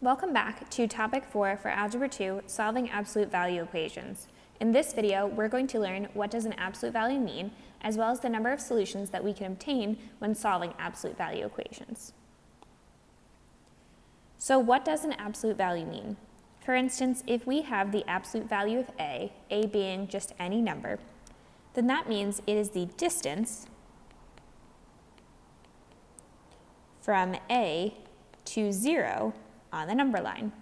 Welcome back to Topic 4 for Algebra 2, Solving Absolute Value Equations. In this video, we're going to learn what does an absolute value mean, as well as the number of solutions that we can obtain when solving absolute value equations. So what does an absolute value mean? For instance, if we have the absolute value of a being just any number, then that means it is the distance from a to 0 on the number line.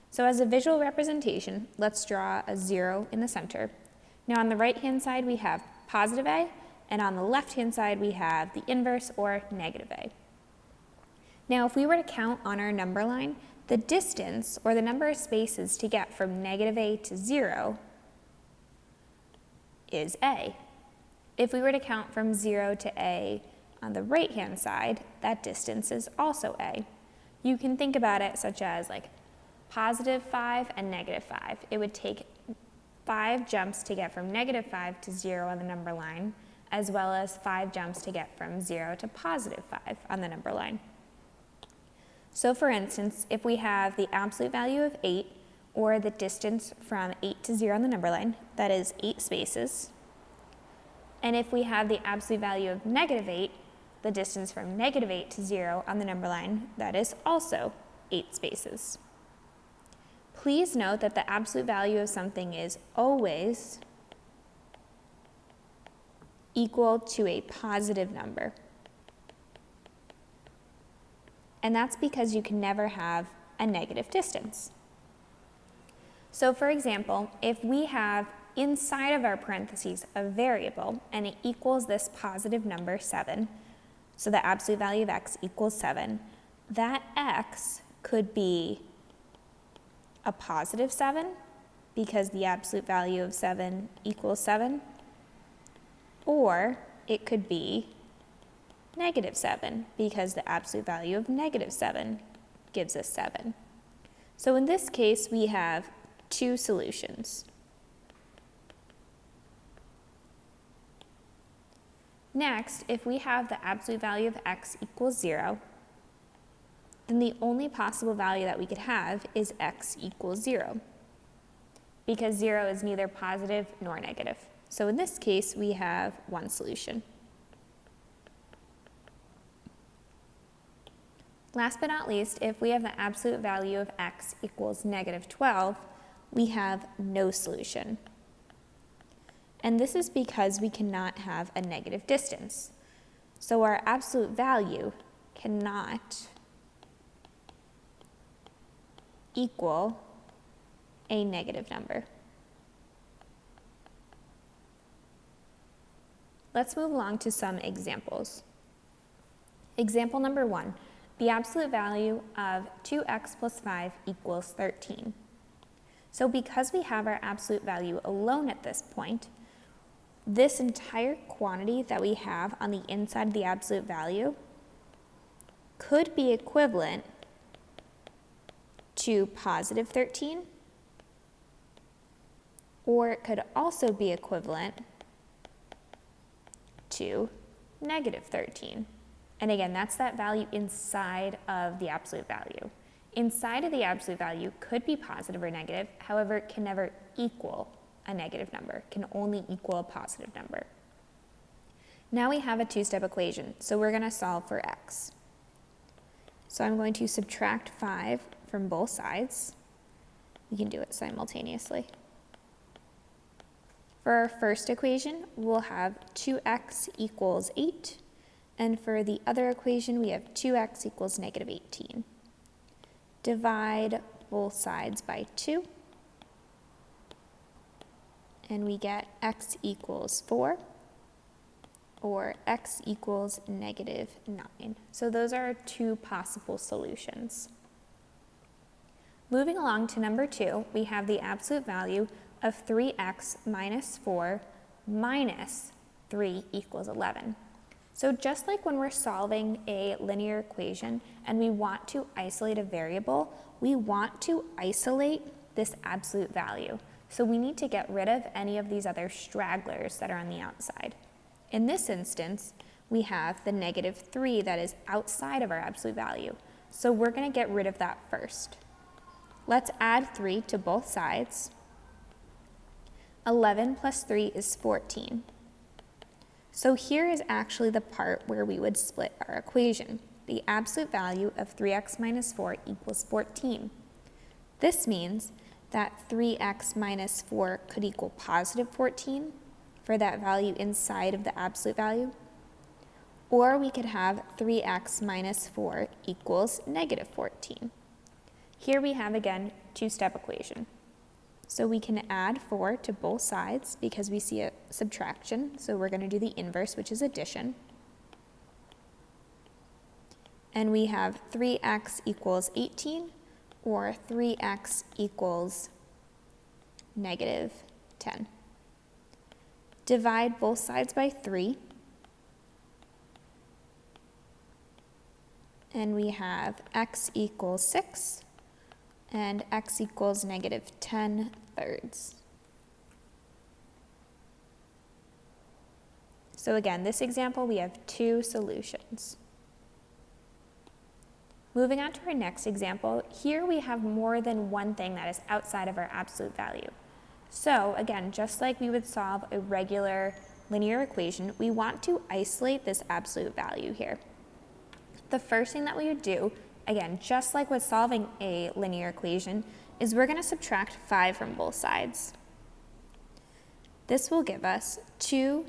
So as a visual representation, let's draw a 0 in the center. Now on the right-hand side we have positive a, and on the left-hand side we have the inverse or negative a. Now if we were to count on our number line, the distance or the number of spaces to get from negative a to 0 is a. If we were to count from 0 to a on the right-hand side, that distance is also a. You can think about it such as like positive 5 and negative 5. It would take 5 jumps to get from negative 5 to 0 on the number line, as well as 5 jumps to get from 0 to positive 5 on the number line. So for instance, if we have the absolute value of 8, or the distance from 8 to 0 on the number line, that is 8 spaces. And if we have the absolute value of negative 8, the distance from negative 8 to 0 on the number line, that is also 8 spaces. Please note that the absolute value of something is always equal to a positive number. And that's because you can never have a negative distance. So for example, if we have inside of our parentheses a variable and it equals this positive number 7, so the absolute value of x equals 7, that x could be a positive 7 because the absolute value of 7 equals 7, or it could be negative 7 because the absolute value of negative 7 gives us 7. So in this case, we have two solutions. Next, if we have the absolute value of x equals 0, then the only possible value that we could have is x equals 0, because 0 is neither positive nor negative. So in this case, we have one solution. Last but not least, if we have the absolute value of x equals negative 12, we have no solution. And this is because we cannot have a negative distance. So our absolute value cannot equal a negative number. Let's move along to some examples. Example number 1. The absolute value of 2x plus 5 equals 13. So because we have our absolute value alone at this point, this entire quantity that we have on the inside of the absolute value could be equivalent to positive 13, or it could also be equivalent to negative 13. And again, that's that value inside of the absolute value. Inside of the absolute value could be positive or negative, however, it can never equal a negative number, it can only equal a positive number. Now we have a two-step equation, so we're going to solve for x. So I'm going to subtract 5 from both sides. We can do it simultaneously. For our first equation, we'll have 2x equals 8. And for the other equation, we have 2x equals negative 18. Divide both sides by 2. And we get x equals 4, or x equals negative 9. So those are our two possible solutions. Moving along to number 2, we have the absolute value of 3x minus 4 minus 3 equals 11. So just like when we're solving a linear equation and we want to isolate a variable, we want to isolate this absolute value. So we need to get rid of any of these other stragglers that are on the outside. In this instance, we have the negative 3 that is outside of our absolute value. So we're going to get rid of that first. Let's add 3 to both sides. 11 plus 3 is 14. So here is actually the part where we would split our equation. The absolute value of 3x minus 4 equals 14. This means that 3x minus 4 could equal positive 14 for that value inside of the absolute value. Or we could have 3x minus 4 equals negative 14. Here we have, again, two-step equation. So we can add 4 to both sides because we see a subtraction. So we're going to do the inverse, which is addition. And we have 3x equals 18, or 3x equals negative 10. Divide both sides by 3. And we have x equals 6, and x equals negative 10 thirds. So again, this example, we have two solutions. Moving on to our next example, here we have more than one thing that is outside of our absolute value. So again, just like we would solve a regular linear equation, we want to isolate this absolute value here. The first thing that we would do, again, just like with solving a linear equation, is we're going to subtract 5 from both sides. This will give us 2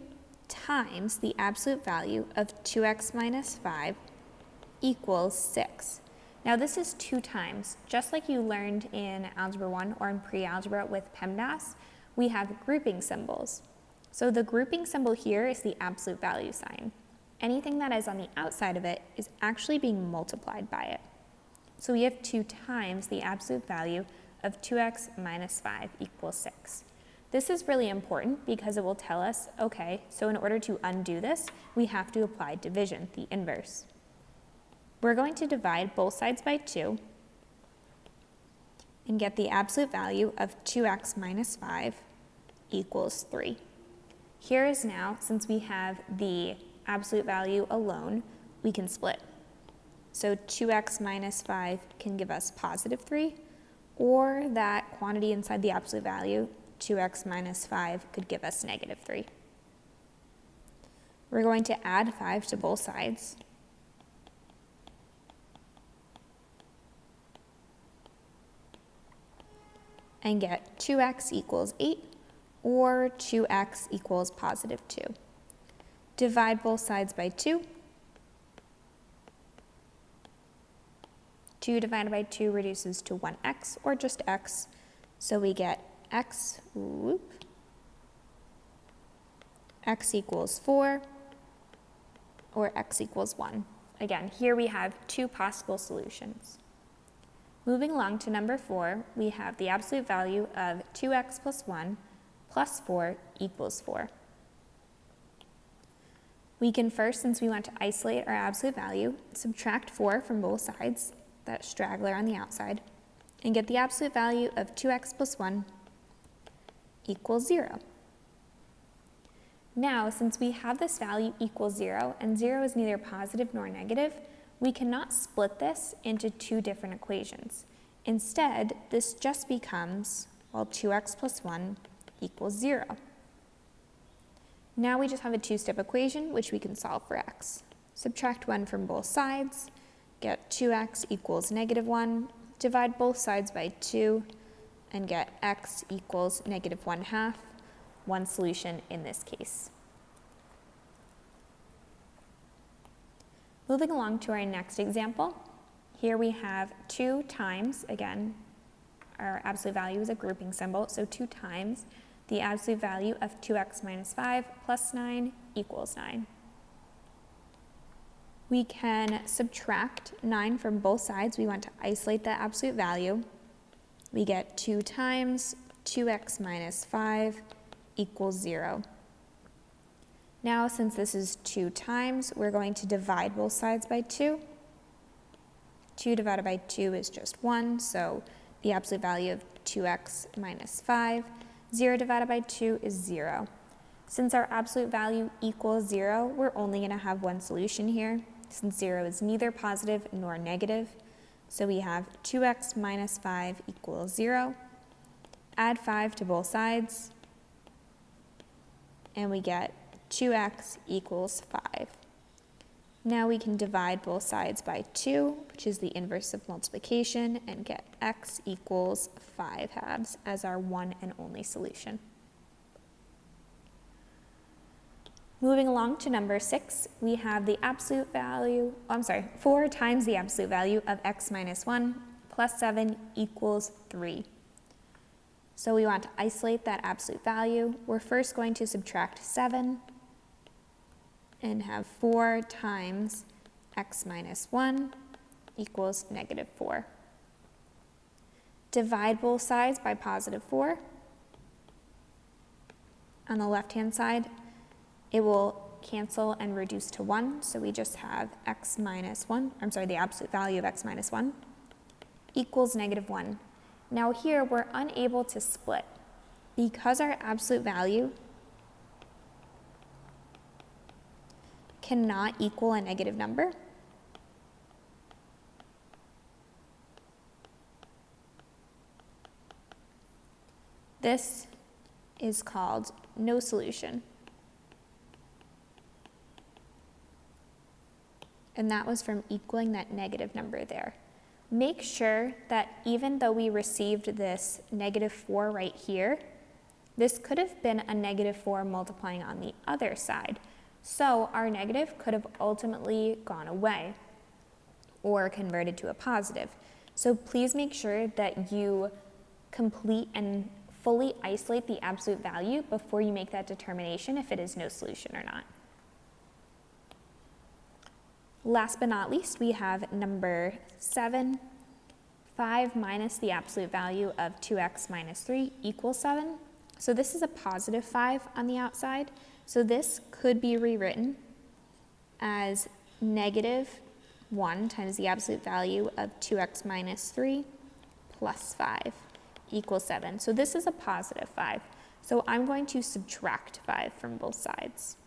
times the absolute value of 2x minus 5 equals 6. Now this is 2 times. Just like you learned in Algebra 1 or in pre-algebra with PEMDAS, we have grouping symbols. So the grouping symbol here is the absolute value sign. Anything that is on the outside of it is actually being multiplied by it. So we have 2 times the absolute value of 2x minus 5 equals 6. This is really important because it will tell us, okay, so in order to undo this, we have to apply division, the inverse. We're going to divide both sides by 2 and get the absolute value of 2x minus 5 equals 3. Here is now, since we have the absolute value alone, we can split. So 2x minus 5 can give us positive 3, or that quantity inside the absolute value, 2x minus 5, could give us negative 3. We're going to add 5 to both sides. And get 2x equals 8, or 2x equals positive 2. Divide both sides by 2. 2 divided by 2 reduces to 1x, or just x. So we get x equals 4, or x equals 1. Again, here we have 2 possible solutions. Moving along to number 4, we have the absolute value of 2x plus 1 plus 4 equals 4. We can first, since we want to isolate our absolute value, subtract 4 from both sides, that straggler on the outside, and get the absolute value of 2x plus 1 equals 0. Now, since we have this value equals 0, and 0 is neither positive nor negative, we cannot split this into 2 different equations. Instead, this just becomes, well, 2x plus 1 equals 0. Now we just have a 2-step equation, which we can solve for x. Subtract 1 from both sides, get 2x equals negative 1, divide both sides by 2, and get x equals negative 1/2, one solution in this case. Moving along to our next example, here we have 2 times, again, our absolute value is a grouping symbol, so 2 times the absolute value of 2x minus 5 plus 9 equals 9. We can subtract 9 from both sides. We want to isolate the absolute value. We get 2 times 2x minus 5 equals 0. Now, since this is 2 times, we're going to divide both sides by 2. 2 divided by 2 is just 1, so the absolute value of 2x minus 5. 0 divided by 2 is 0. Since our absolute value equals 0, we're only going to have one solution here, since 0 is neither positive nor negative. So we have 2x minus 5 equals 0. Add 5 to both sides, and we get 2x equals 5. Now we can divide both sides by 2, which is the inverse of multiplication, and get x equals 5/2 as our one and only solution. Moving along to number 6, we have the absolute value, 4 times the absolute value of x minus 1 plus 7 equals 3. So we want to isolate that absolute value. We're first going to subtract 7 and have 4 times x minus 1 equals negative 4. Divide both sides by positive 4. On the left-hand side, it will cancel and reduce to 1, so we just have the absolute value of x minus 1 equals negative 1. Now here, we're unable to split. Because our absolute value cannot equal a negative number, this is called no solution. And that was from equaling that negative number there. Make sure that even though we received this negative 4 right here, this could have been a negative 4 multiplying on the other side. So our negative could have ultimately gone away or converted to a positive. So please make sure that you complete and fully isolate the absolute value before you make that determination if it is no solution or not. Last but not least, we have number 7. 5 minus the absolute value of 2x minus 3 equals 7. So this is a positive 5 on the outside. So this could be rewritten as negative 1 times the absolute value of 2x minus 3 plus 5 equals 7. So this is a positive 5. So I'm going to subtract 5 from both sides.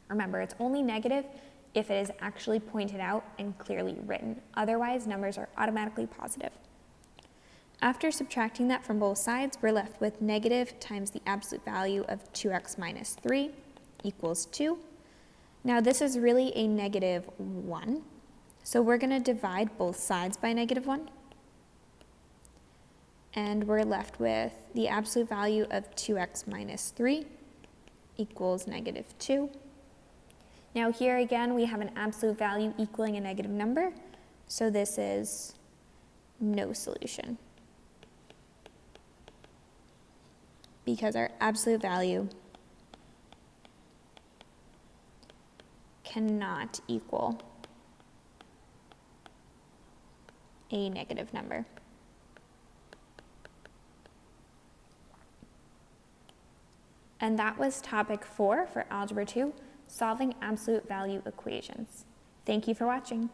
Remember, it's only negative if it is actually pointed out and clearly written. Otherwise, numbers are automatically positive. After subtracting that from both sides, we're left with negative times the absolute value of 2x minus 3 equals 2. Now this is really a negative 1, so we're going to divide both sides by negative 1. And we're left with the absolute value of 2x minus 3 equals negative 2. Now here again, we have an absolute value equaling a negative number, so this is no solution, because our absolute value cannot equal a negative number. And that was topic 4 for Algebra 2. Solving absolute value equations. Thank you for watching.